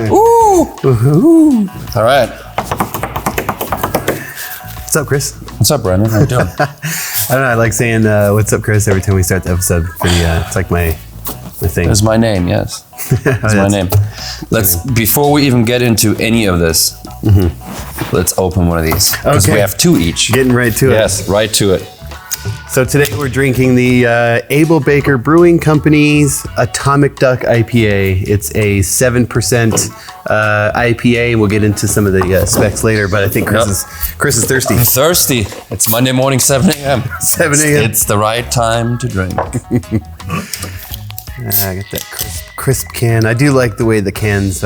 Ooh. All right. What's up, Chris? What's up, Brandon? How you doing? I don't know. I like saying "What's up, Chris" every time we start the episode. It's like my thing. That's my name. Yes, that's my name. Before we even get into any of this, let's open one of these because we have two each. Getting right to it. Yes, right to it. So today we're drinking the Able Baker Brewing Company's Atomic Duck IPA. It's a 7% IPA. We'll get into some of the specs later, but I think Chris is thirsty. I'm thirsty. It's Monday morning, 7 a.m. 7 a.m. It's the right time to drink. I got that crisp can. I do like the way the cans,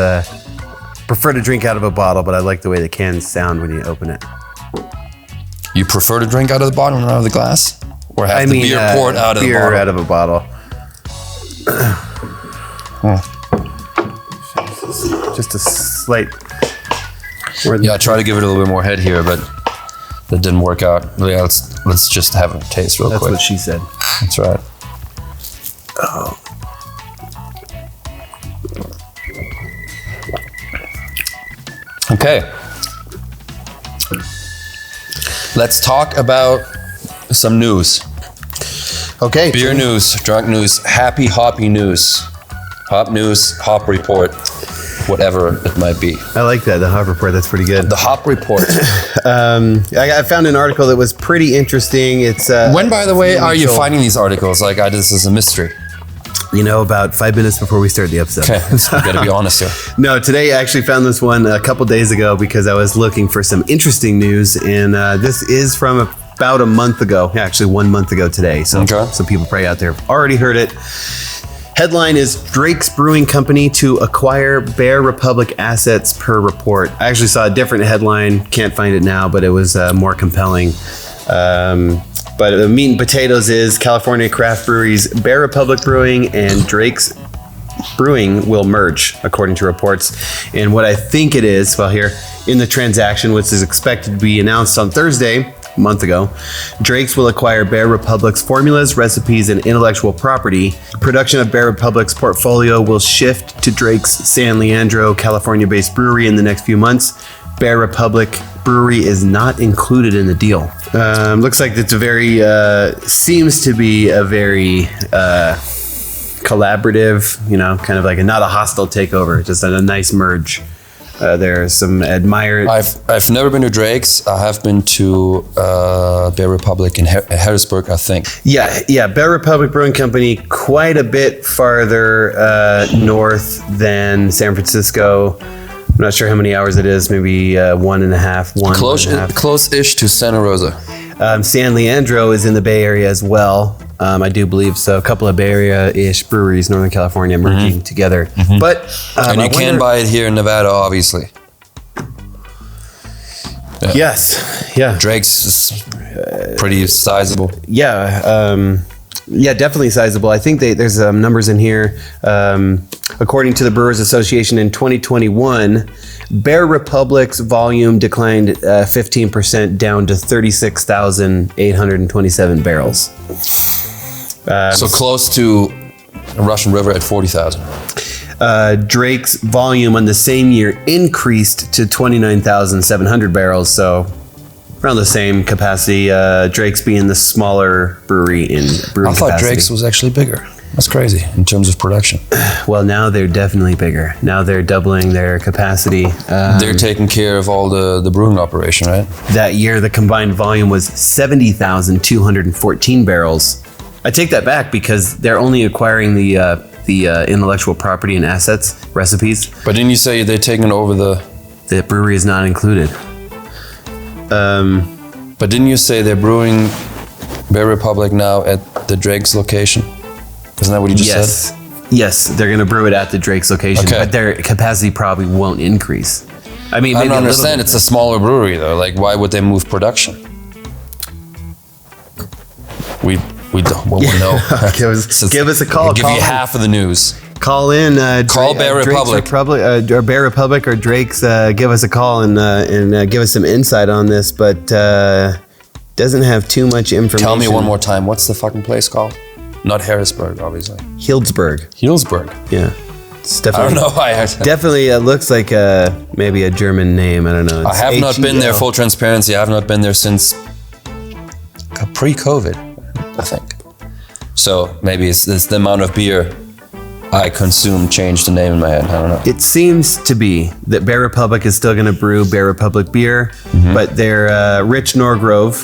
prefer to drink out of a bottle, but I like the way the cans sound when you open it. You prefer to drink out of the bottle and out of the glass? Or have the beer poured out of the bottle? Beer out of a bottle. Just a slight... Yeah, I try to give it a little bit more head here, but that didn't work out. Yeah, let's just have a taste real quick. That's what she said. That's right. Oh. Okay. Let's talk about some news. Okay. Beer news, drunk news, happy hoppy news. Hop news, hop report, whatever it might be. I like that, the hop report, that's pretty good. The hop report. I found an article that was pretty interesting. It's when, by the way, are you finding these articles? Like, this is a mystery. You know, about 5 minutes before we start the episode. Okay, so you gotta be honest here. No, today I actually found this one a couple days ago because I was looking for some interesting news, and this is from about a month ago, actually 1 month ago today. So some people probably out there have already heard it. Headline is Drake's Brewing Company to acquire Bear Republic assets per report. I actually saw a different headline, can't find it now, but it was more compelling. But the meat and potatoes is California craft breweries Bear Republic Brewing and Drake's Brewing will merge, according to reports. And what I think it is, well, here in the transaction, which is expected to be announced on Thursday, a month ago, Drake's will acquire Bear Republic's formulas, recipes, and intellectual property. Production of Bear Republic's portfolio will shift to Drake's San Leandro, California-based brewery in the next few months. Bear Republic Brewery is not included in the deal. Looks like it's a very, seems to be a very collaborative, you know, kind of like not a hostile takeover, just a nice merge. There's some admired... I've never been to Drake's. I have been to Bear Republic in Harrisburg, I think. Yeah, Bear Republic Brewing Company, quite a bit farther north than San Francisco. I'm not sure how many hours it is, maybe 1.5. Close-ish to Santa Rosa. San Leandro is in the Bay Area as well. I do believe so. A couple of Bay Area-ish breweries, Northern California, merging together. But and you can buy it here in Nevada, obviously. Yeah. Yes. Yeah. Drake's is pretty sizable. Yeah, definitely sizable. I think there's numbers in here. According to the Brewers Association in 2021, Bear Republic's volume declined 15% down to 36,827 barrels. So close to Russian River at 40,000. Drake's volume on the same year increased to 29,700 barrels, so around the same capacity. Drake's being the smaller brewery in brewing capacity. I thought Drake's was actually bigger. That's crazy in terms of production. Well, now they're definitely bigger. Now they're doubling their capacity. They're taking care of all the brewing operation, right? That year, the combined volume was 70,214 barrels. I take that back because they're only acquiring the intellectual property and assets, recipes. But didn't you say they're taking over the brewery is not included? But didn't you say they're brewing Bear Republic now at the Drake's location? Isn't that what you just said? Yes, they're going to brew it at the Drake's location, but their capacity probably won't increase. I mean, maybe I don't understand. It's a smaller brewery, though. Like, why would they move production? We don't know. Give us a call. We'll give you half of the news. Call in. Call Bear Republic. Or Bear Republic or Drake's. Give us a call and give us some insight on this, but doesn't have too much information. Tell me one more time. What's the fucking place called? Not Harrisburg, obviously. Healdsburg. Healdsburg. Yeah. It's definitely, I don't know. Definitely looks like maybe a German name. I don't know. I have not been there, full transparency. I have not been there since pre-COVID, I think. So maybe it's the amount of beer I consume changed the name in my head. I don't know. It seems to be that Bear Republic is still going to brew Bear Republic beer, but they're Rich Norgrove.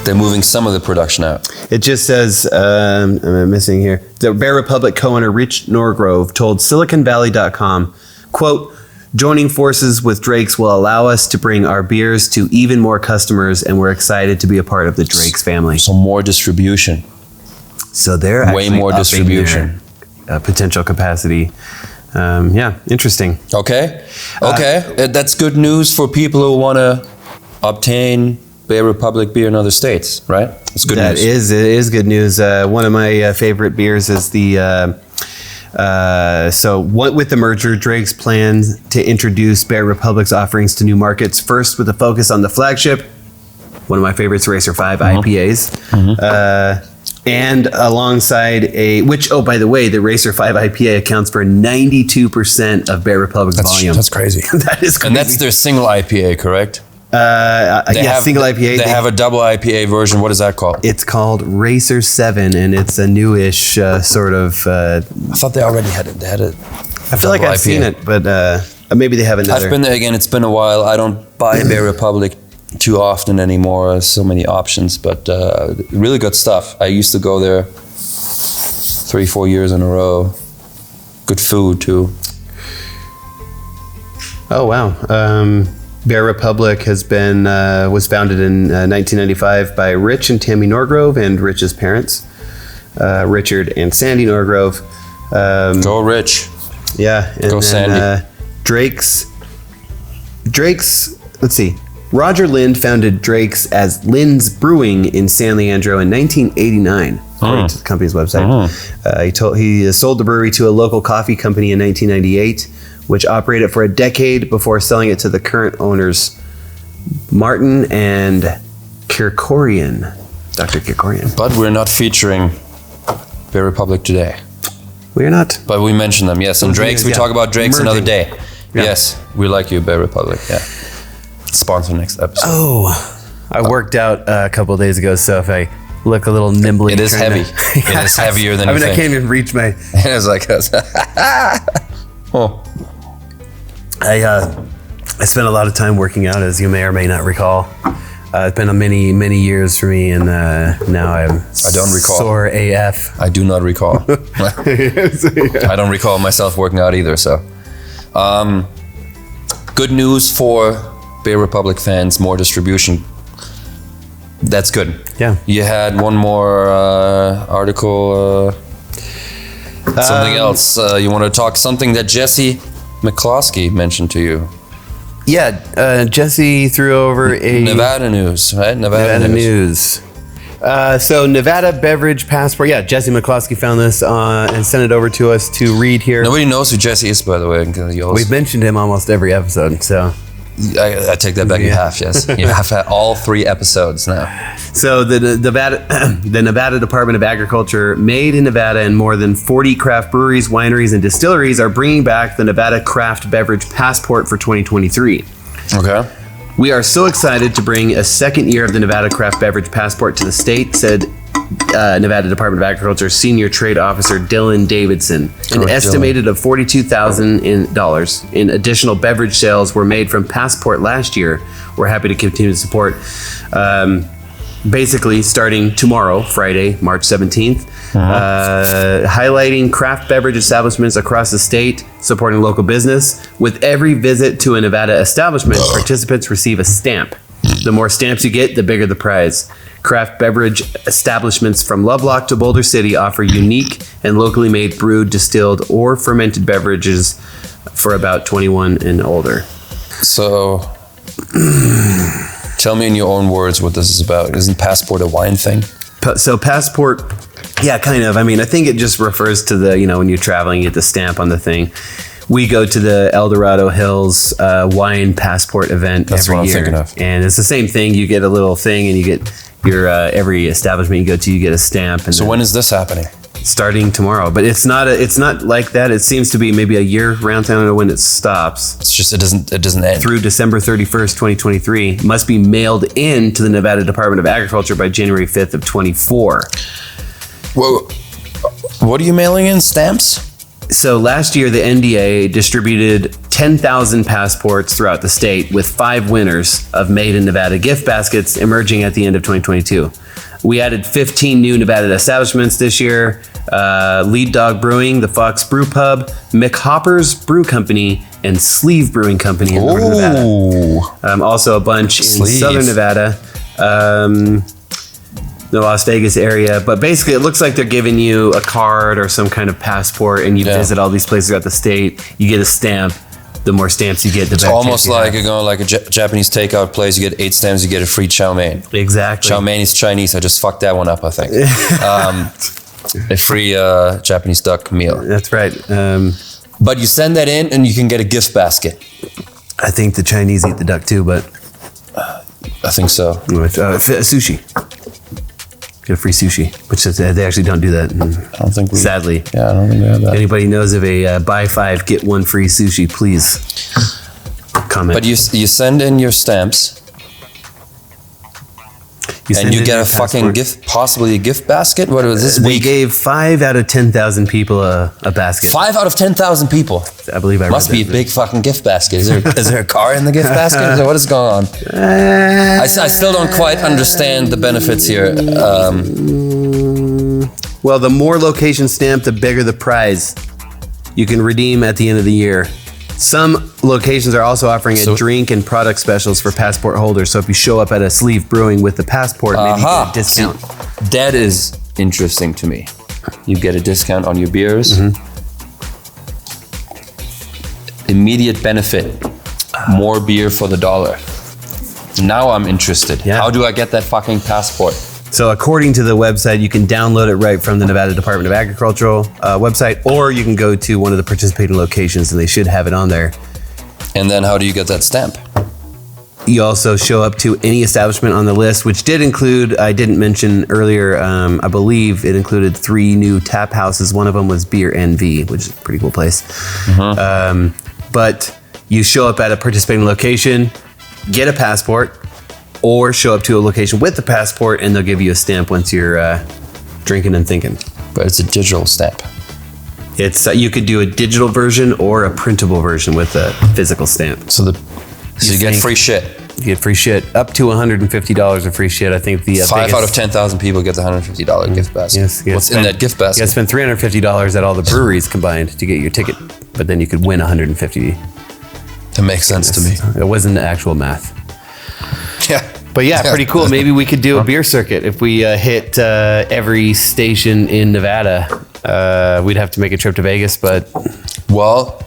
They're moving some of the production out. It just says, I'm missing here. The Bear Republic co-owner Rich Norgrove told SiliconValley.com, quote, "Joining forces with Drake's will allow us to bring our beers to even more customers, and we're excited to be a part of the Drake's family." So more distribution. So they're way more distribution. Their, potential capacity. Yeah, interesting. Okay. That's good news for people who want to obtain Bear Republic beer in other states, right? It's good news. It is good news. One of my favorite beers is the... with the merger, Drake's plans to introduce Bear Republic's offerings to new markets, first with a focus on the flagship, one of my favorites, Racer 5 IPAs, and alongside by the way, the Racer 5 IPA accounts for 92% of Bear Republic's volume. That's crazy. That is crazy. And that's their single IPA, correct? Single IPA. They have a double IPA version. What is that called? It's called Racer 7, and it's a newish sort of... I thought they already had it. They had it. I feel like I've seen it, but maybe they have another. I've been there again. It's been a while. I don't buy Bear Republic too often anymore. So many options, but really good stuff. I used to go there 3-4 years in a row. Good food too. Oh wow. Bear Republic was founded in 1995 by Rich and Tammy Norgrove and Rich's parents, Richard and Sandy Norgrove. Go Rich. Yeah. And go Sandy. Drake's, let's see. Roger Lind founded Drake's as Lind's Brewing in San Leandro in 1989, according to the company's website. He sold the brewery to a local coffee company in 1998, which operated for a decade before selling it to the current owners, Martin and Kirkorian, Dr. Kirkorian. But we're not featuring Bear Republic today. We're not. But we mention them, yes. And Drake's, we talk about Drake's another day. Yeah. Yes, we like you, Bear Republic. Yeah. Sponsor next episode. Oh, I worked out a couple of days ago, so if I look a little nimbly. It is heavy. It is heavier than you think. I can't even reach my... It was like this. Oh. I spent a lot of time working out, as you may or may not recall. It's been many years for me, and now I don't recall. Sore AF. I do not recall. I don't recall myself working out either. So, good news for Bear Republic fans: more distribution. That's good. Yeah. You had one more article. Something else. You want to talk something that Jesse McCloskey mentioned to you? Yeah, Jesse threw over a... Nevada news, right? Nevada news. So Nevada Beverage Passport. Yeah, Jesse McCloskey found this and sent it over to us to read here. Nobody knows who Jesse is, by the way. We've mentioned him almost every episode, so... I take that back. You have, yes. You have had all 3 episodes now. So the Nevada Department of Agriculture, made in Nevada, and more than 40 craft breweries, wineries, and distilleries are bringing back the Nevada Craft Beverage Passport for 2023. Okay. We are so excited to bring a second year of the Nevada Craft Beverage Passport to the state, said Nevada Department of Agriculture Senior Trade Officer Dylan Davidson. An estimated of $42,000 in additional beverage sales were made from Passport last year. We're happy to continue to support. Basically, starting tomorrow, Friday, March 17th, highlighting craft beverage establishments across the state, supporting local business. With every visit to a Nevada establishment, participants receive a stamp. The more stamps you get, the bigger the prize. Craft beverage establishments from Lovelock to Boulder City offer unique and locally made brewed, distilled, or fermented beverages for about 21 and older. So, tell me in your own words what this is about. Isn't Passport a wine thing? So Passport, yeah, kind of. I mean, I think it just refers to the, when you're traveling, you get the stamp on the thing. We go to the El Dorado Hills Wine Passport event every year. That's what I'm thinking of. And it's the same thing. You get a little thing, and you get your every establishment you go to, you get a stamp. And so when is this happening? starting tomorrow. But it's not like that. It seems to be maybe a year round. I don't know when it stops. It's just it doesn't end. Through December 31st, 2023. Must be mailed in to the Nevada Department of Agriculture by January 5th of 24. Whoa. What are you mailing in? Stamps? So last year, the NDA distributed 10,000 passports throughout the state, with 5 winners of Made in Nevada gift baskets emerging at the end of 2022. We added 15 new Nevada establishments this year. Lead Dog Brewing, the Fox Brew Pub, Mick Hopper's Brew Company, and Sleeve Brewing Company in Northern Nevada. Also a bunch in Southern Nevada, the Las Vegas area. But basically, it looks like they're giving you a card or some kind of passport, and you visit all these places throughout the state. You get a stamp. The more stamps you get, the better. It's almost like you're going like a Japanese takeout place. You get 8 stamps, you get a free chow mein. Exactly. Chow mein is Chinese. I just fucked that one up, I think. A free Japanese duck meal. That's right. But you send that in, and you can get a gift basket. I think the Chinese eat the duck too, but I think so. Sushi. Get a free sushi, which they actually don't do that. I don't think sadly. Yeah, I don't think we have that. Anybody knows of a buy 5 get 1 free sushi, please comment. But you send in your stamps, and you get a fucking gift, possibly a gift basket. What was this week? They gave 5 out of 10,000 people a basket. 5 out of 10,000 people. I believe I must be a big fucking gift basket. Is there a car in the gift basket? What is going on? I still don't quite understand the benefits here. Well, the more location stamp, the bigger the prize you can redeem at the end of the year. Some locations are also offering a drink and product specials for passport holders. So if you show up at a Sleeve Brewing with the passport, maybe you get a discount. See, that is interesting to me. You get a discount on your beers. Immediate benefit. More beer for the dollar. Now I'm interested. Yeah. How do I get that fucking passport? So according to the website, you can download it right from the Nevada Department of Agricultural website, or you can go to one of the participating locations and they should have it on there. And then how do you get that stamp? You also show up to any establishment on the list, which did include, I didn't mention earlier, I believe it included 3 new tap houses. One of them was Beer NV, which is a pretty cool place. But you show up at a participating location, get a passport, or show up to a location with the passport, and they'll give you a stamp once you're drinking and thinking. But it's a digital stamp. It's you could do a digital version or a printable version with a physical stamp. So you get free shit. You get free shit, up to $150 of free shit. I think the 5 out of 10,000 people get the $150 gift basket. Yes, what's in that gift basket? You got to spend $350 at all the breweries combined to get your ticket, but then you could win $150. That makes sense to me. It wasn't the actual math. Yeah. But yeah, pretty cool. Maybe we could do a beer circuit if we hit every station in Nevada. We'd have to make a trip to Vegas, but well,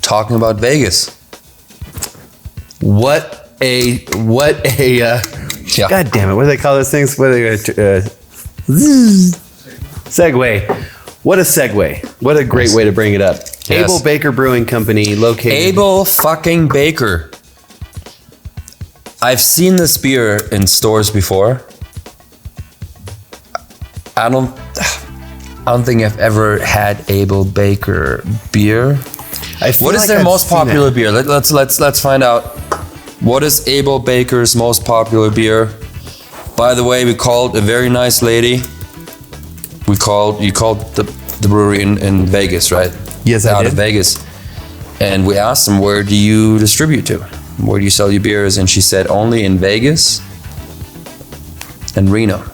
talking about Vegas, what a God damn it! What do they call those things? What are they? Segue. What a segue! What a great way to bring it up. Yes. Able Baker Brewing Company, located. Able fucking Baker. I've seen this beer in stores before. I don't think I've ever had Able Baker beer. What is their most popular beer? Let's find out. What is Able Baker's most popular beer? By the way, we called a very nice lady. You called the brewery in Vegas, right? Yes, I did. Out of Vegas, and we asked them, where do you distribute to? Where do you sell your beers? And she said only in Vegas and Reno.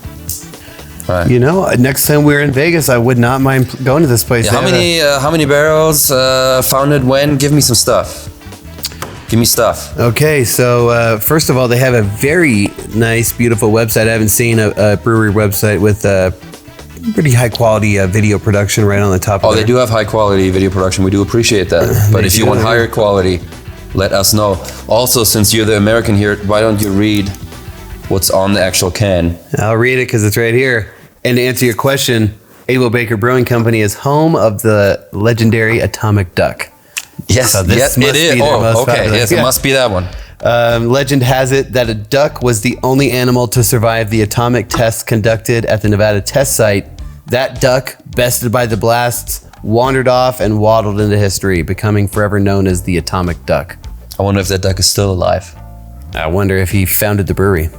Right. You know, next time we're in Vegas, I would not mind going to this place. Yeah, how many barrels? Founded when? Give me some stuff. Give me stuff. Okay, so first of all, they have a very nice, beautiful website. I haven't seen a brewery website with pretty high quality video production right on the top. Oh, they do have high quality video production. We do appreciate that. But if you want higher quality, let us know. Also, since you're the American here, why don't you read what's on the actual can? I'll read it because it's right here. And to answer your question, Able Baker Brewing Company is home of the legendary Atomic Duck. Yes, so this must it is. Be their most okay. popular. Yes, it must be that one. Legend has it that a duck was the only animal to survive the atomic test conducted at the Nevada test site That duck, bested by the blasts, wandered off and waddled into history, becoming forever known as the Atomic Duck. I wonder if that duck is still alive. I wonder if he founded the brewery.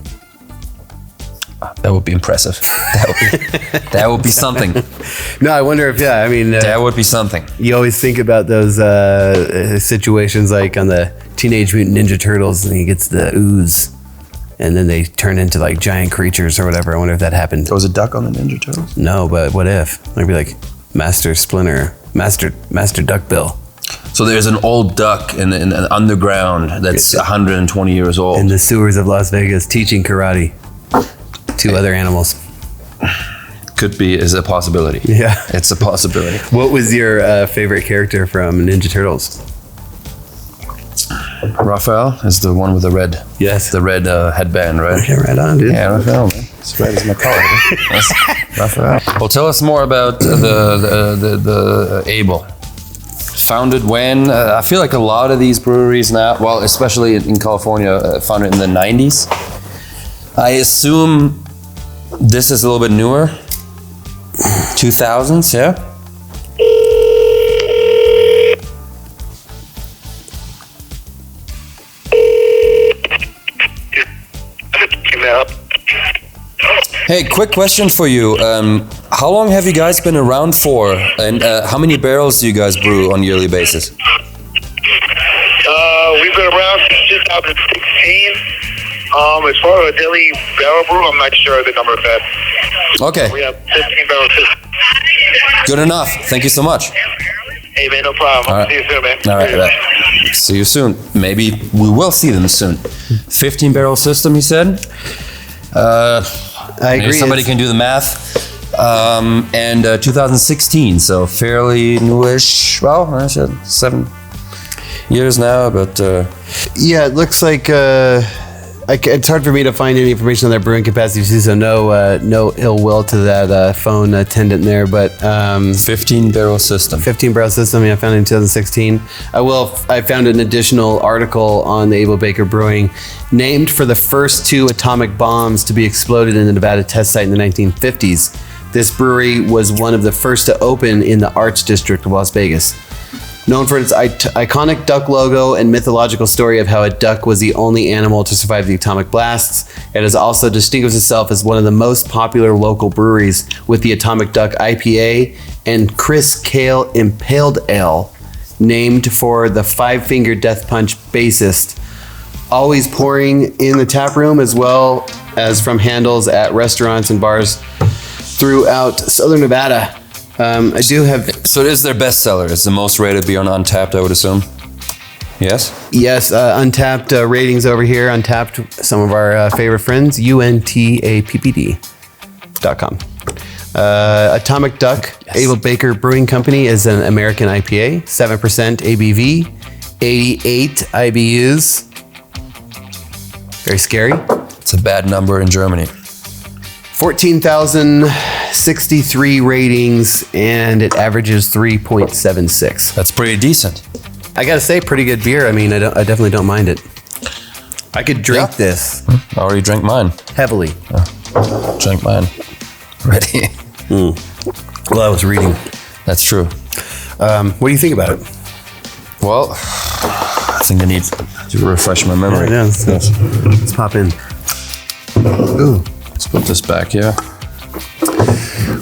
That would be impressive. That would be something. No, I wonder if, that would be something. You always think about those situations like on the Teenage Mutant Ninja Turtles, and he gets the ooze, and then they turn into like giant creatures or whatever. I wonder if that happened. There was a duck on the Ninja Turtles? No, but what if? I'd be like Master Splinter, Master Duckbill. So there's an old duck in the underground that's 120 years old. In the sewers of Las Vegas, teaching karate to other animals. Could be, is a possibility. Yeah. It's a possibility. What was your favorite character from Ninja Turtles? Raphael is the one with the red. Yes. The red headband, right? Okay, right on, dude. Yeah, Raphael, man. It's red as my color. Yes. Raphael. Well, tell us more about the Able. Founded when? I feel like a lot of these breweries now, well, especially in California, founded in the 90s. I assume this is a little bit newer. 2000s, yeah? Hey, quick question for you. How long have you guys been around for, and how many barrels do you guys brew on a yearly basis? We've been around since 2016. As far as a daily barrel brew, I'm not sure of the number of that. Okay. We have 15 barrel system. Good enough. Thank you so much. Hey, man, no problem. All right. See you soon, man. All right. See you soon. Maybe we will see them soon. 15 barrel system, you said? I agree. Somebody can do the math. And 2016, so fairly newish. Well, I said 7 years now, but yeah, it looks like it's hard for me to find any information on their brewing capacity, so no ill will to that phone attendant there, but 15 barrel system. 15 barrel system, yeah, I found it in 2016. I found an additional article on the Able Baker Brewing, named for the first 2 atomic bombs to be exploded in the Nevada test site in the 1950s. This brewery was one of the first to open in the Arts District of Las Vegas. Known for its iconic duck logo and mythological story of how a duck was the only animal to survive the atomic blasts, it has also distinguished itself as one of the most popular local breweries, with the Atomic Duck IPA and Chris Kale Impaled Ale, named for the Five Finger Death Punch bassist, always pouring in the tap room as well as from handles at restaurants and bars throughout Southern Nevada. I do have... So it is their bestseller. It's the most rated beer on Untapped, I would assume. Yes? Yes, Untapped ratings over here. Untapped, some of our favorite friends, untappd.com. Atomic Duck, yes. Able Baker Brewing Company is an American IPA, 7% ABV, 88 IBUs. Very scary. It's a bad number in Germany. 14,063 ratings, and it averages 3.76. That's pretty decent. I gotta say, pretty good beer. I mean, I definitely don't mind it. I could drink this. I already drank mine. Heavily. Drank mine. Ready. Well, I was reading. That's true. What do you think about it? Well, I think I need to refresh my memory. Yeah, let's pop in. Ooh. Let's put this back here.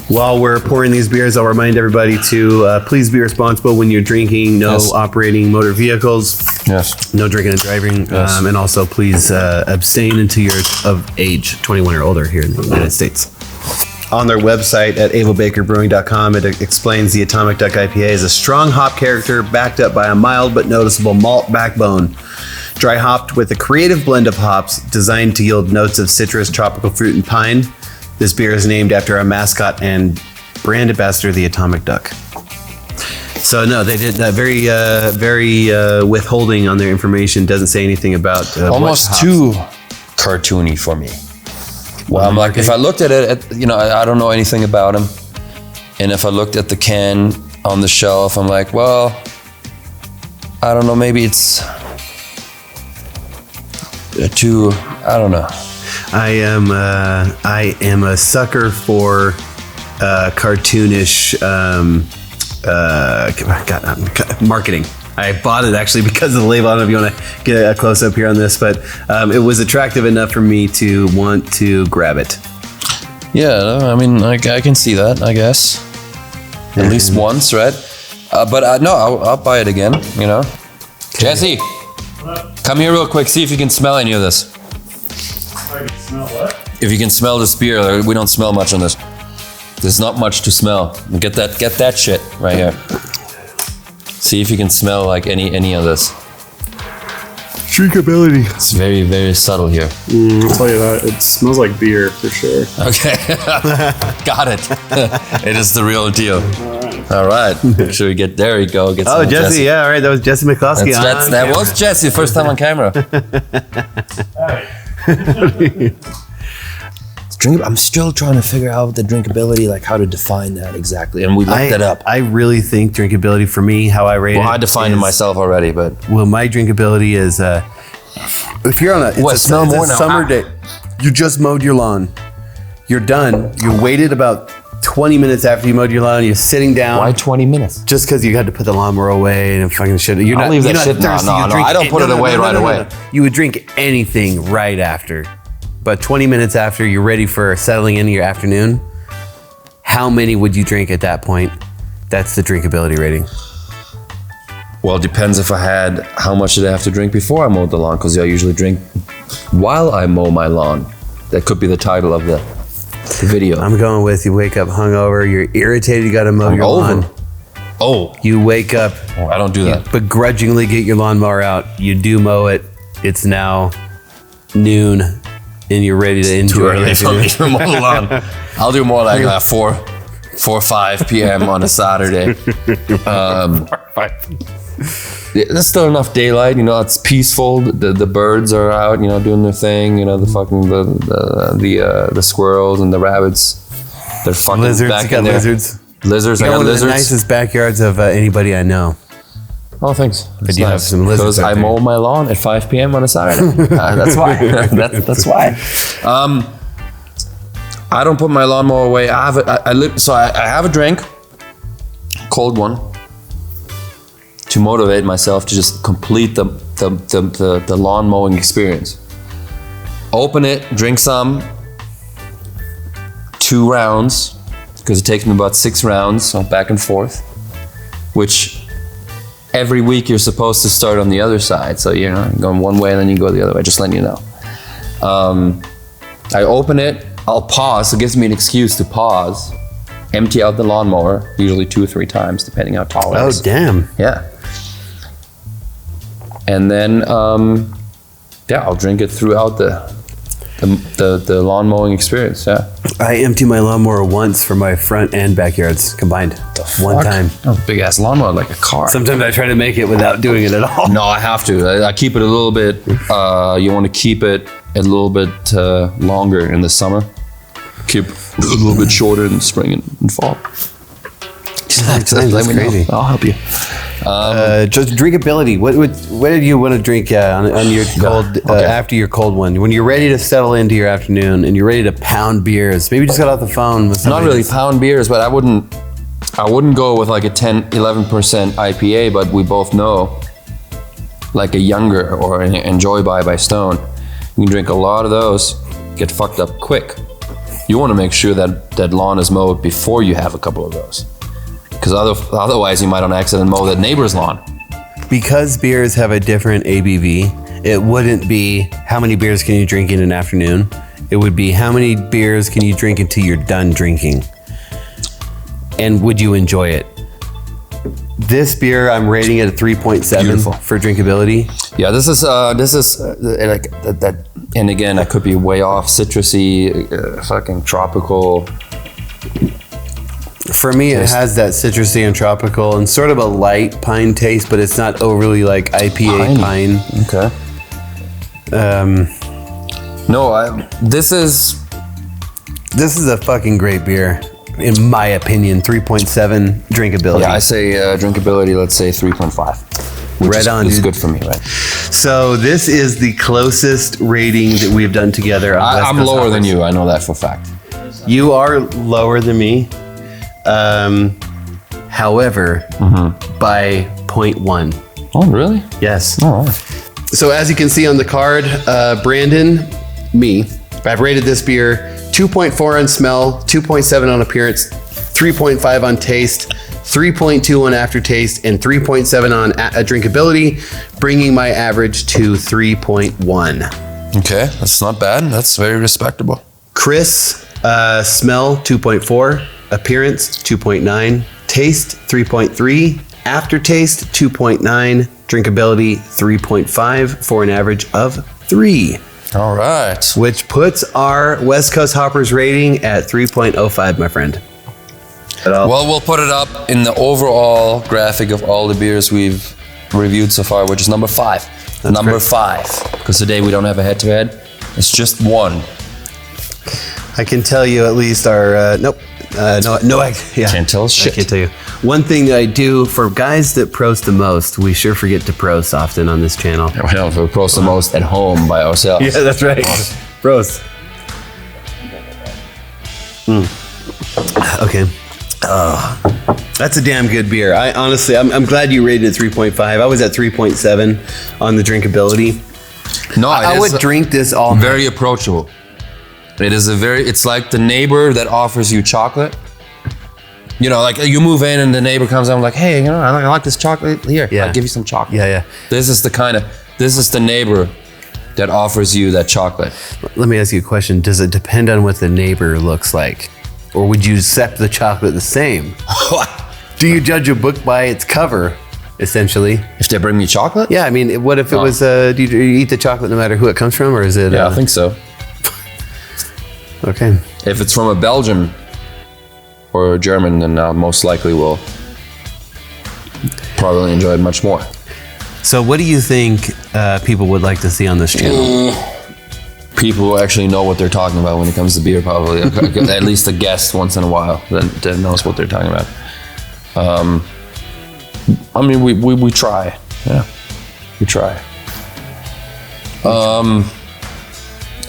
While we're pouring these beers, I'll remind everybody to please be responsible when you're drinking. No operating motor vehicles. Yes. No drinking and driving. Yes. And also please abstain until you're of age, 21 or older here in the United States. On their website at ablebakerbrewing.com, it explains the Atomic Duck IPA is a strong hop character backed up by a mild but noticeable malt backbone. Dry hopped with a creative blend of hops designed to yield notes of citrus, tropical fruit, and pine. This beer is named after our mascot and brand ambassador, the Atomic Duck. So no, they did very withholding on their information. Doesn't say anything about almost too cartoony for me. Well, I'm like, if I looked at it, I don't know anything about him, and if I looked at the can on the shelf, I'm like, well, I don't know, maybe it's too, I don't know. I am a sucker for cartoonish marketing. I bought it actually because of the label. I don't know if you want to get a close up here on this, but it was attractive enough for me to want to grab it. Yeah, I mean, I can see that, I guess. At least once, right? But no, I'll buy it again, you know. Jesse, come here real quick. See if you can smell any of this. I can smell what? If you can smell this beer, we don't smell much on this. There's not much to smell. Get that shit right here. See if you can smell like any of this. Drinkability. It's very, very subtle here. I'll tell you that. It smells like beer for sure. Okay. Got it. It is the real deal. All right. Should we get there? You go. Get some Jesse. Yeah, all right. That was Jesse McCloskey. That was Jesse. First time on camera. I'm still trying to figure out the drinkability, like how to define that exactly. And we looked that up. I really think drinkability for me, how I rate it. Well, I defined it myself already, but. Well, my drinkability is if you're on a summer day, you just mowed your lawn, you're done, you waited about 20 minutes after you mowed your lawn, you're sitting down. Why 20 minutes? Just because you had to put the lawnmower away and fucking shit. I'll leave that shit. No, I don't put it away right away. You would drink anything right after. But 20 minutes after you're ready for settling into your afternoon, how many would you drink at that point? That's the drinkability rating. Well, it depends if I had, how much did I have to drink before I mowed the lawn? Because I usually drink while I mow my lawn. That could be the title of the video. I'm going with you wake up hungover, you're irritated, you gotta mow your lawn. Oh. You wake up. Oh, I don't do that. Begrudgingly get your lawnmower out. You do mow it. It's now noon. And you're ready to enjoy it. Too early for me to mow the lawn. I'll do more like 4 or 5 p.m. on a Saturday. There's still enough daylight, you know. It's peaceful. The birds are out, you know, doing their thing. You know, the fucking the squirrels and the rabbits. They're fucking lizards. back You got in there. lizards. Lizards. You I got got one of lizards. the nicest backyards of anybody I know. Oh, thanks. But you have some lizards. Because I mow my lawn at 5 p.m. on a Saturday. That's why. That's why. I don't put my lawnmower away. I have a drink, cold one, to motivate myself to just complete the lawn mowing experience. Open it, drink some, 2 rounds, because it takes me about 6 rounds, so back and forth, which every week you're supposed to start on the other side. So you're going one way and then you go the other way, just letting you know. I open it, I'll pause. It gives me an excuse to pause, empty out the lawnmower, usually 2 or 3 times, depending how tall it is. Oh, damn. Yeah. And then, I'll drink it throughout the lawn mowing experience, yeah. I empty my lawnmower once for my front and backyards combined. One time. Oh, big ass lawnmower, like a car. Sometimes I try to make it without doing it at all. No, I have to. I keep it a little bit. You want to keep it a little bit longer in the summer. Keep it a little bit shorter in spring and fall. That's crazy. I'll help you. Just drinkability. What did you want to drink on your cold after your cold one? When you're ready to settle into your afternoon and you're ready to pound beers. Maybe you just got off the phone with somebody. Not really pound beers, but I wouldn't go with like a 10-11% IPA, but we both know like a Younger or an Enjoy by Stone. You can drink a lot of those, get fucked up quick. You want to make sure that lawn is mowed before you have a couple of those. Because otherwise you might on accident mow that neighbor's lawn. Because beers have a different ABV, it wouldn't be how many beers can you drink in an afternoon. It would be how many beers can you drink until you're done drinking. And would you enjoy it? This beer, I'm rating it at 3.7 for drinkability. Yeah, this is like that. And again, I could be way off. Citrusy, fucking tropical. For me, it has that citrusy and tropical and sort of a light pine taste, but it's not overly like IPA pine. Okay. No, this is a fucking great beer, in my opinion. 3.7 drinkability. Yeah, I say drinkability. Let's say 3.5. Right on, It's dude. good for me, right? So this is the closest rating that we've done together. I'm lower than you. I know that for a fact. You are lower than me. However, by 0.1. Oh, really? Yes. Oh, right. So as you can see on the card, Brandon, me, I've rated this beer 2.4 on smell, 2.7 on appearance, 3.5 on taste, 3.2 on aftertaste, and 3.7 on drinkability, bringing my average to 3.1. Okay, that's not bad. That's very respectable. Chris, smell 2.4, appearance 2.9, taste 3.3, aftertaste 2.9, drinkability 3.5 for an average of 3. All right. Which puts our West Coast Hoppers rating at 3.05, my friend. Well, we'll put it up in the overall graphic of all the beers we've reviewed so far, which is number 5. That's number great. 5. Because today we don't have a head-to-head. It's just one. I can tell you at least our can't tell us shit. I can't tell you. One thing that I do for guys that prost the most, we sure forget to prost often on this channel. We don't prost the most at home by ourselves. Yeah, that's right. Prost. Okay. That's a damn good beer. I honestly, I'm glad you rated it 3.5. I was at 3.7 on the drinkability. No, I would drink this all night. Very approachable. It is it's like the neighbor that offers you chocolate. You know, like you move in and the neighbor comes out and like, hey, you know, I like this chocolate. Here, Yeah. I'll give you some chocolate. Yeah. This is the neighbor that offers you that chocolate. Let me ask you a question. Does it depend on what the neighbor looks like? Or would you accept the chocolate the same? Do you judge a book by its cover, essentially? If they bring me chocolate? Yeah, I mean, what if it was, do you eat the chocolate no matter who it comes from, or is it? Yeah, I think so. Okay. If it's from a Belgian or a German, then most likely will probably enjoy it much more. So what do you think people would like to see on this channel? People who actually know what they're talking about when it comes to beer, probably. At least a guest once in a while that knows what they're talking about. I mean, we try. Yeah, we try.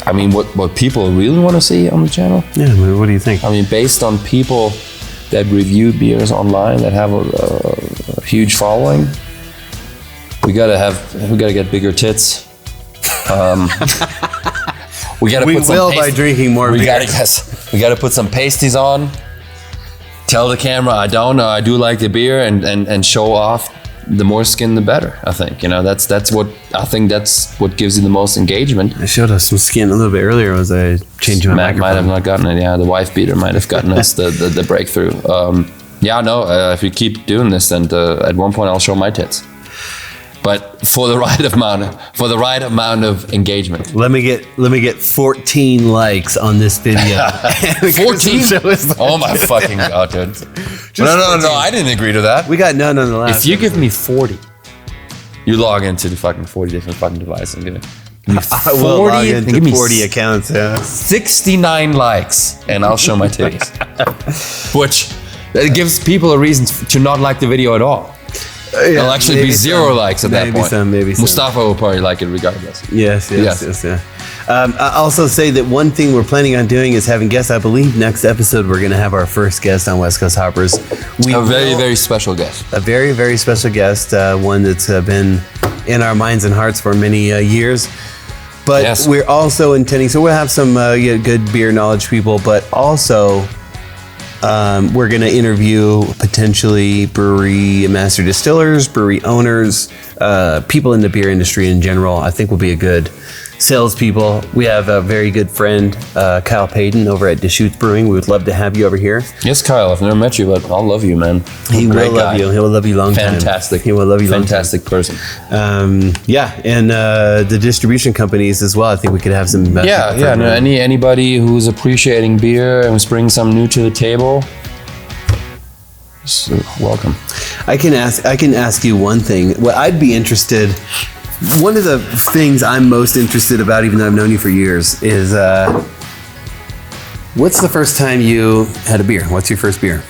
I mean, what people really want to see on the channel? Yeah, what do you think? I mean, based on people that review beers online that have a huge following, we gotta get bigger tits. We will by drinking more beer. We gotta put some pasties on. Tell the camera I do like the beer and show off. The more skin, the better. I think that's what gives you the most engagement. I showed us some skin a little bit earlier as I changed my Matt microphone. might have not gotten it. Yeah, the wife beater might have gotten us the breakthrough. If you keep doing this, then at one point I'll show my tits. But for the right amount of engagement. Let me get 14 likes on this video. 14? Oh my fucking god, dude! No! I didn't agree to that. We got none on the last. If you give me 40, you log into the fucking 40 different fucking devices and give me 40. I will log into 40 accounts. Yeah. 69 likes, and I'll show my titties. Which it gives people a reason to not like the video at all. It'll actually be 0 likes at that point. Maybe some. Mustafa will probably like it regardless. Yes. I also say that one thing we're planning on doing is having guests. I believe next episode we're going to have our first guest on West Coast Hoppers. A very, very special guest. A very, very special guest. One that's been in our minds and hearts for many years. But yes. We're also intending, so we'll have some good beer knowledge people, but also we're going to interview potentially brewery master distillers, brewery owners, people in the beer industry in general. I think will be a good salespeople. We have a very good friend, Kyle Payton over at Deschutes Brewing. We would love to have you over here. Yes, Kyle. I've never met you, but I'll love you, man. He will love you. He will love you long time. Fantastic. He will love you long time. Fantastic person. And the distribution companies as well. I think we could have some. Anybody who's appreciating beer and was bringing something new to the table, so welcome. I can ask you one thing. Well, I'd be interested. One of the things I'm most interested about, even though I've known you for years, is what's the first time you had a beer? What's your first beer?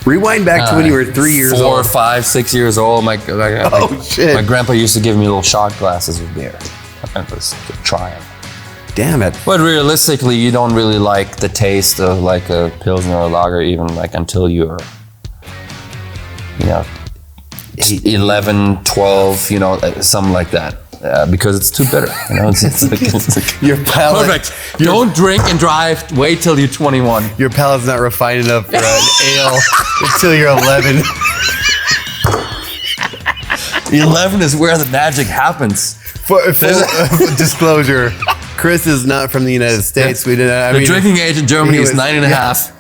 Rewind back to when you were 3 years old. 4, 5, 6 years old. My shit. My grandpa used to give me little shot glasses of beer. I was trying. damn it. But realistically, you don't really like the taste of like a Pilsner or a lager even like until you're, 11, 12, something like that. Because it's too bitter. It's like Your palate. perfect. Don't drink and drive. Wait till you're 21. Your palate's not refined enough for an ale until you're 11. 11 is where the magic happens. For disclosure, Chris is not from the United States. We didn't. The drinking age in Germany is 9.5.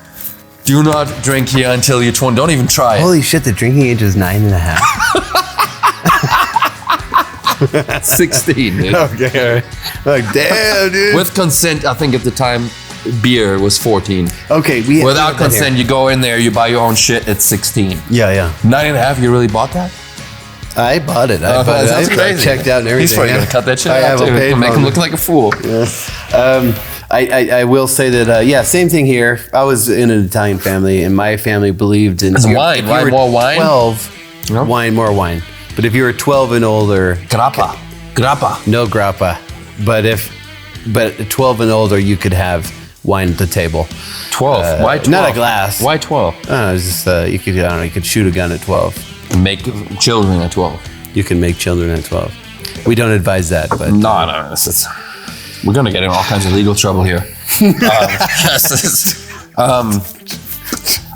Do not drink here until you're 20. Don't even try it. Holy shit! The drinking age is 9.5. 16. Dude. Okay, all right. Like, damn, dude. With consent, I think at the time, beer was 14. Okay, without consent, you go in there, you buy your own shit. It's 16. Yeah. 9.5. You really bought that? I bought it. I crazy. checked out and everything. He's probably gonna cut that shit I out have too. a Make him look like a fool. I will say that same thing here. I was in an Italian family, and my family believed in wine. Wine, more wine. 12, wine, more wine. But if you were 12 and older, Grappa. no grappa. But 12 and older, you could have wine at the table. 12. Why 12? Not a glass. Why 12? It was just you could you could shoot a gun at 12. Make children at 12. You can make children at 12. We don't advise that, but No. We're gonna get in all kinds of legal trouble here.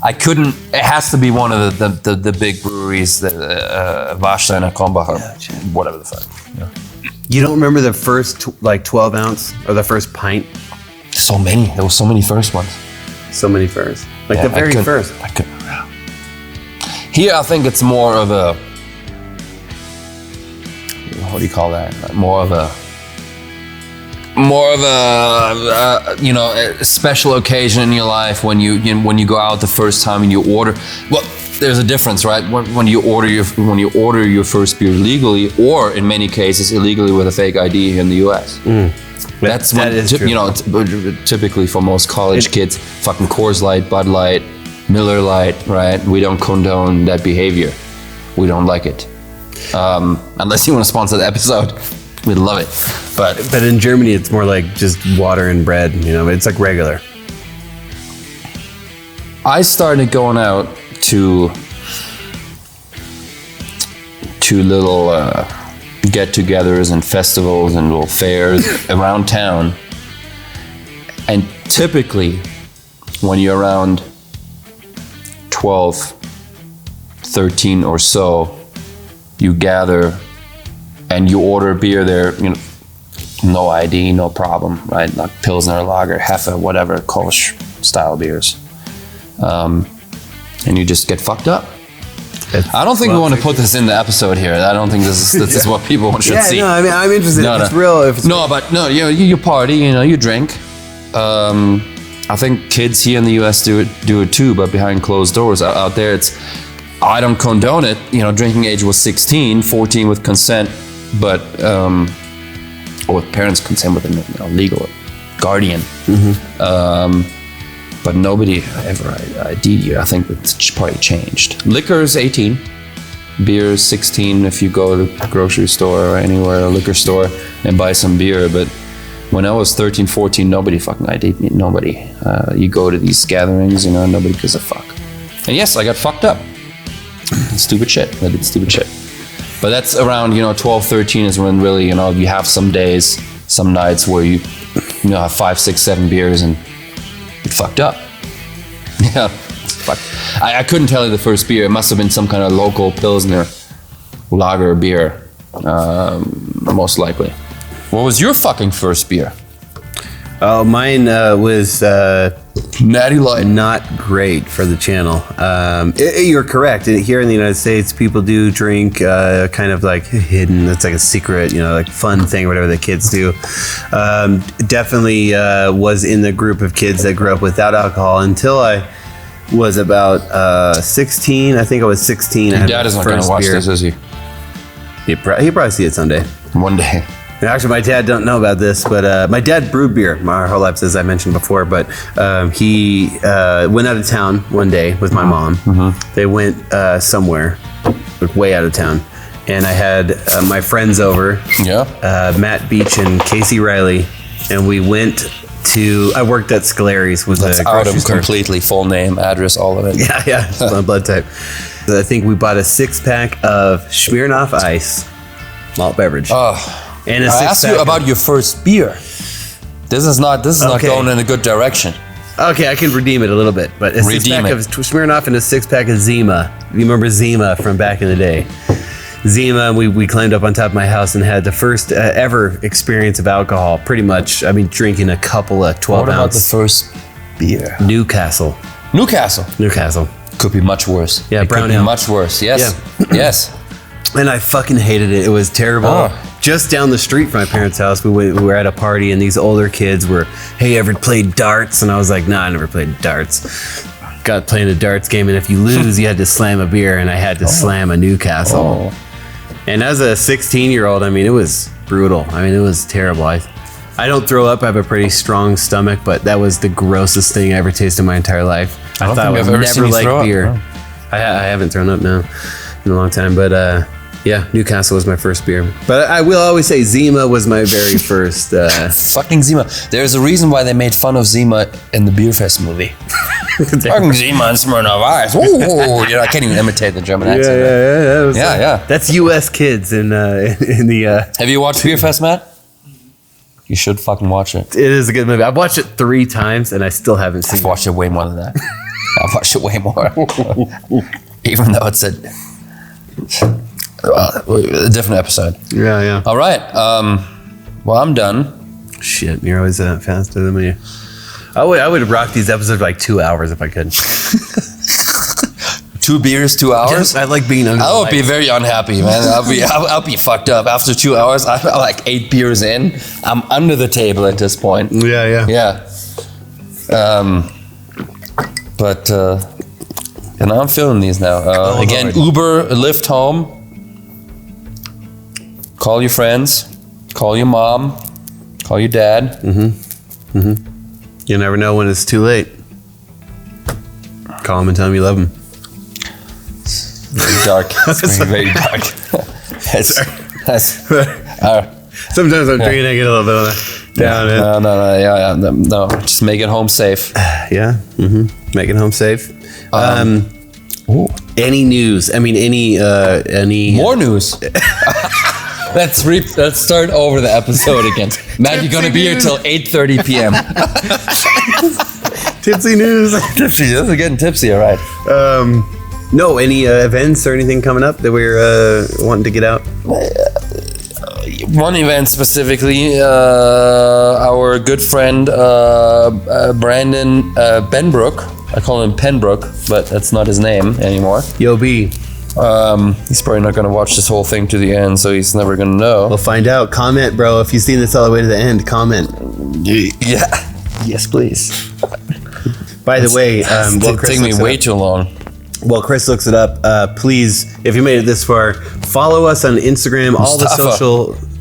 I couldn't. It has to be one of the big breweries, the Warsteiner, Krombacher, whatever the fuck. Yeah. You don't remember the first 12 ounce or the first pint? So many. There were so many first ones. So many first. The very first. I couldn't. Here, I think it's more of a. What do you call that? More of a a special occasion in your life when you go out the first time and you order. Well, there's a difference, right? When you order your first beer legally, or in many cases illegally with a fake ID here in the U.S. That's true. Typically for most college kids, fucking Coors Light, Bud Light, Miller Light, right? We don't condone that behavior. We don't like it. Unless you want to sponsor the episode, we'd love it. But in Germany, it's more like just water and bread. It's like regular. I started going out to little get-togethers and festivals and little fairs around town. And typically, when you're around 12, 13 or so, you gather and you order beer there, no ID, no problem, right? Like Pilsner, Lager, Heffe, whatever, Kolsch style beers. And you just get fucked up. I don't think we want to put this in the episode here. I don't think this is what people should see. No, I mean, I'm interested if it's real. You party, you drink. I think kids here in the US do it too, but behind closed doors. Out there, I don't condone it. Drinking age was 16, 14 with consent, but or with parents' consent with a legal guardian. But nobody ever ID'd you. I think it's probably changed. Liquor is 18, beer is 16 if you go to the grocery store or anywhere, a liquor store, and buy some beer. But when I was 13, 14, nobody fucking ID'd me. Nobody. You go to these gatherings, nobody gives a fuck. And yes, I got fucked up. Stupid shit. I did stupid shit. But that's around 12, 13 is when really you have some days, some nights where you have 5, 6, 7 beers and get fucked up. Yeah, fuck. I couldn't tell you the first beer. It must have been some kind of local Pilsner lager beer, most likely. What was your fucking first beer? Oh, mine was Natty Light. Not great for the channel. You're correct. Here in the United States, people do drink kind of like hidden. It's like a secret, like fun thing, whatever the kids do. Definitely was in the group of kids that grew up without alcohol until I was about 16. I think I was 16. Your dad is not going to watch this, is he? He'll probably see it someday. One day. Actually, my dad don't know about this, but my dad brewed beer my whole life, as I mentioned before. But he went out of town one day with my mom. Mm-hmm. They went somewhere, way out of town, and I had my friends over. Yeah. Matt Beach and Casey Riley, and we went to. I worked at Scolari's. That's out of completely full name, address, all of it. Yeah, it's my blood type. So I think we bought a 6-pack of Smirnoff Ice malt beverage. Oh, and I asked you about your first beer. This is not going in a good direction. Okay, I can redeem it a little bit, but a 6-pack of Smirnoff and a 6-pack of Zima. You remember Zima from back in the day? Zima, we climbed up on top of my house and had the first ever experience of alcohol. Pretty much, I mean, drinking a couple of 12-ounce. What about the first beer? Newcastle. Could be much worse. Yeah, brown ale. Much worse. Yes. Yeah. Yes. And I fucking hated it. It was terrible. Oh. Just down the street from my parents' house, we were at a party, and these older kids were, "Hey, ever played darts?" And I was like, "Nah, I never played darts." Got playing a darts game, and if you lose, you had to slam a beer, and I had to slam a Newcastle. And as a 16-year-old, I mean, it was brutal. I mean, it was terrible. I don't throw up. I have a pretty strong stomach, but that was the grossest thing I ever tasted in my entire life. I thought I would never like beer. No. I haven't thrown up now in a long time, but yeah, Newcastle was my first beer. But I will always say Zima was my very first. Fucking Zima. There's a reason why they made fun of Zima in the Beer Fest movie. Fucking Zima and Smirnoff Ice. Ooh, I can't even imitate the German accent. Yeah. That's U.S. kids in the. Have you watched Beer Fest, Matt? You should fucking watch it. It is a good movie. I've watched it 3 times and I still haven't seen it. I've watched it way more than that. I've watched it way more. Even though it's a different episode. Yeah. All right. Well, I'm done. Shit, you're always faster than me. I would rock these episodes like 2 hours if I could. 2 beers, 2 hours. I like being. I would be very unhappy, man. I'll be fucked up after 2 hours. I'm like 8 beers in. I'm under the table at this point. Yeah. But I'm feeling these now. Again, Lord. Uber, Lyft home. Call your friends. Call your mom. Call your dad. You never know when it's too late. Call them and tell them you love them. Very dark. It's very dark. Sometimes I'm drinking, I get a little bit down. No. Just make it home safe. Yeah. Make it home safe. Any news? I mean, any more news? Let's start over the episode again. Matt, you're gonna be here till 8:30 p.m. Tipsy news. Tipsy. This is getting tipsy. All right. No, any events or anything coming up that we're wanting to get out? One event specifically, our good friend Brandon Benbrook. I call him Penbrook, but that's not his name anymore. Yo, B. He's probably not going to watch this whole thing to the end, so he's never going to know. We'll find out. Comment, bro. If you've seen this all the way to the end, comment. Yeah. Yes, please. By the way, it's taking me way too long. While Chris looks it up, please, if you made it this far, follow us on Instagram.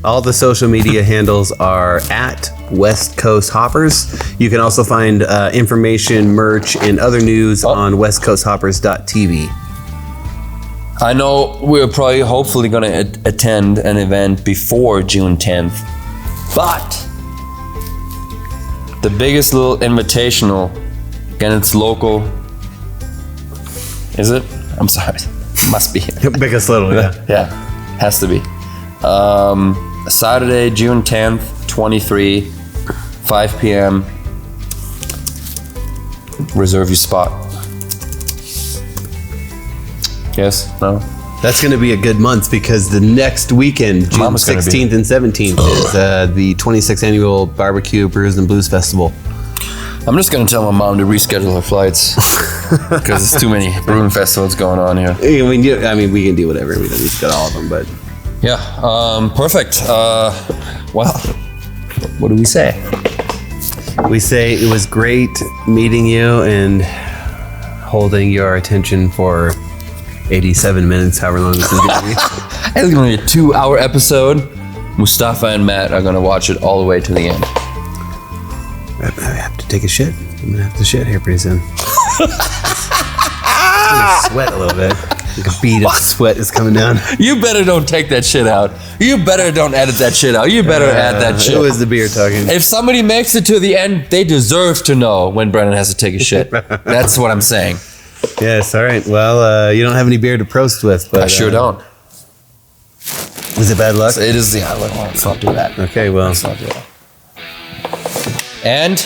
All the social media handles are at West Coast Hoppers. You can also find information, merch, and other news on westcoasthoppers.tv. I know we're probably hopefully going to attend an event before June 10th, but the biggest little invitational, again, it's local. Is it? I'm sorry. Must be. Biggest little, yeah. Yeah, has to be. Saturday, June 10th, 23, 5 p.m. Reserve your spot. Yes? No? That's going to be a good month because the next weekend, June 16th and 17th, is the 26th annual Barbecue, Brews, and Blues Festival. I'm just going to tell my mom to reschedule her flights because there's too many brewing festivals going on here. I mean, we can do whatever. We don't need to go to all of them, but... Yeah, perfect. Well, what do we say? We say it was great meeting you and holding your attention for 87 minutes, however long this is going to be. It's going to be a 2-hour episode. Mustafa and Matt are going to watch it all the way to the end. I have to take a shit. I'm going to have to shit here pretty soon. I'm going to sweat a little bit. Like a bead of sweat is coming down. You better don't take that shit out. You better don't edit that shit out. You better add that shit. It was the beer talking. If somebody makes it to the end, they deserve to know when Brennan has to take a shit. That's what I'm saying. Yes, all right. Well, you don't have any beer to prost with, but I sure don't. Is it bad luck? It is, yeah. Let's not do that. Okay, well. Let's not do that. And